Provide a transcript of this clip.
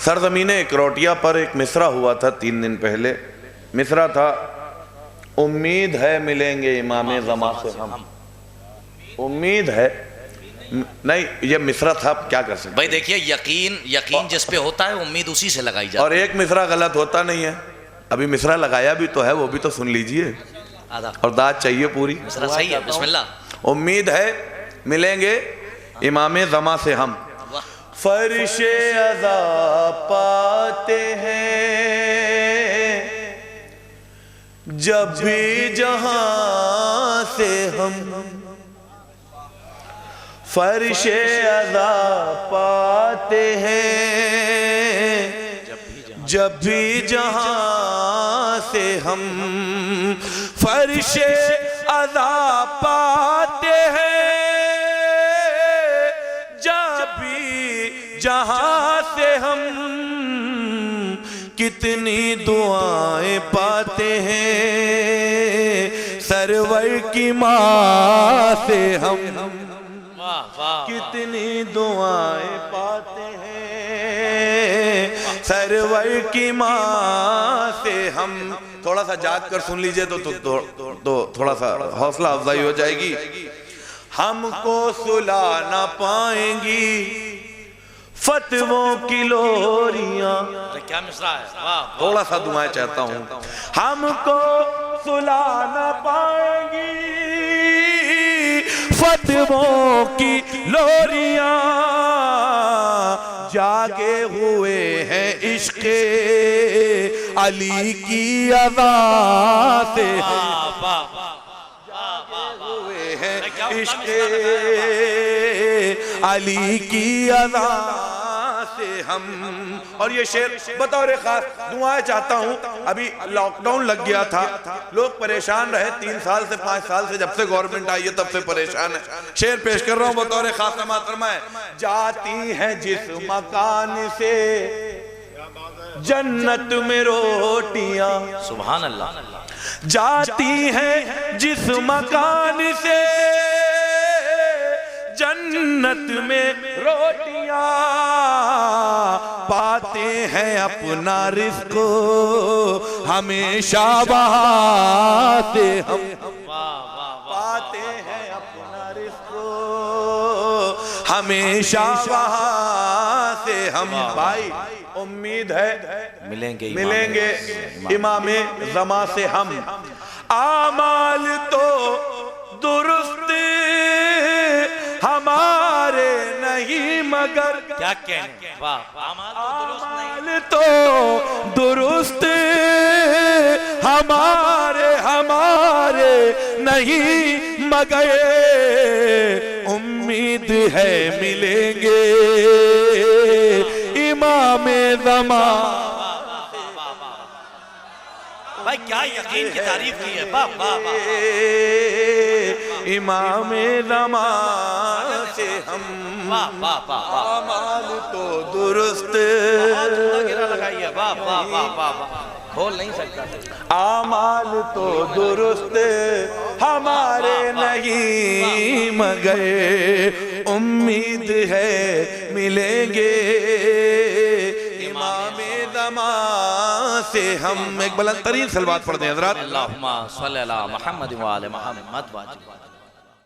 سرزمین اکروٹیا پر ایک مصرع ہوا تھا 3 دن پہلے. مصرع تھا امید ہے ملیں گے امام زمان سے ہم. امید ہے نہیں، یہ مصرع تھا، کیا کر سکتے. بھائی دیکھیے، یقین جس پہ ہوتا ہے امید اسی سے لگائی جاتی ہے. اور ایک مصرع غلط ہوتا نہیں ہے. ابھی مصرع لگایا بھی تو ہے، وہ بھی تو سن لیجئے، اور داد چاہیے پوری. مصرع صحیح ہے، بسم اللہ. امید ہے ملیں گے امام زمان سے ہم، فرش عذاب پاتے ہیں جب بھی جہاں سے ہم. فرش عذاب پاتے ہیں جب بھی جہاں سے ہم. فرش عذاب پاتے ہیں جب بھی جہاں سے ہم. کتنی دعائیں پاتے ہیں سرور کی ماں سے ہم. کتنی دعائیں پاتے ہیں سرور کی ماں سے ہم. تھوڑا سا جاگ کر سن لیجئے تو تھوڑا سا حوصلہ افزائی ہو جائے گی. ہم کو سلا نہ پائیں گی فتووں کی لوریاں. کیا مصرع ہے، تھوڑا سا دعائیں چاہتا ہوں. ہم کو سلا نہ پائیں گی فتووں کی لوریاں. جاگے ہوئے ہیں عشق علی کی اذان سے. ہوئے ہیں عشق علی کی اذان سے ہم. اور یہ شعر بطور خاص دعائیں چاہتا ہوں. ابھی لاک ڈاؤن لگ گیا تھا، لوگ پریشان رہے 3 سال سے 5 سال سے، جب سے گورنمنٹ آئی ہے تب سے پریشان ہے. شعر پیش کر رہا ہوں بطور خاص. سماعت فرمائیں. جاتی ہیں جس مکان سے جنت میں روٹیاں. سبحان اللہ. جاتی ہیں جس مکان سے جنت میں روٹیاں. پاتے ہیں اپنا رزق ہمیشہ وہاں سے ہم. پاتے ہیں اپنا رزق ہمیشہ وہاں سے ہم. بھائی امید ہے ملیں گے امام زمان سے ہم. اعمال تو درست ہمارے نہیں مگر کیا کہنے. اعمال تو درست ہمارے نہیں مگر امید ہے ملیں گے امام زمان. بھائی کیا یقین کی تعریف کی ہے. امام زمان سے ہم. اعمال تو درست کھول نہیں سکتا. اعمال تو درست ہمارے نہیں مگر امید ہے ملیں گے امام زمان سے ہم. ایک بلند ترین صلوات پڑھ دیں حضرات. اللہم صلی اللہ محمد و آل محمد واجب.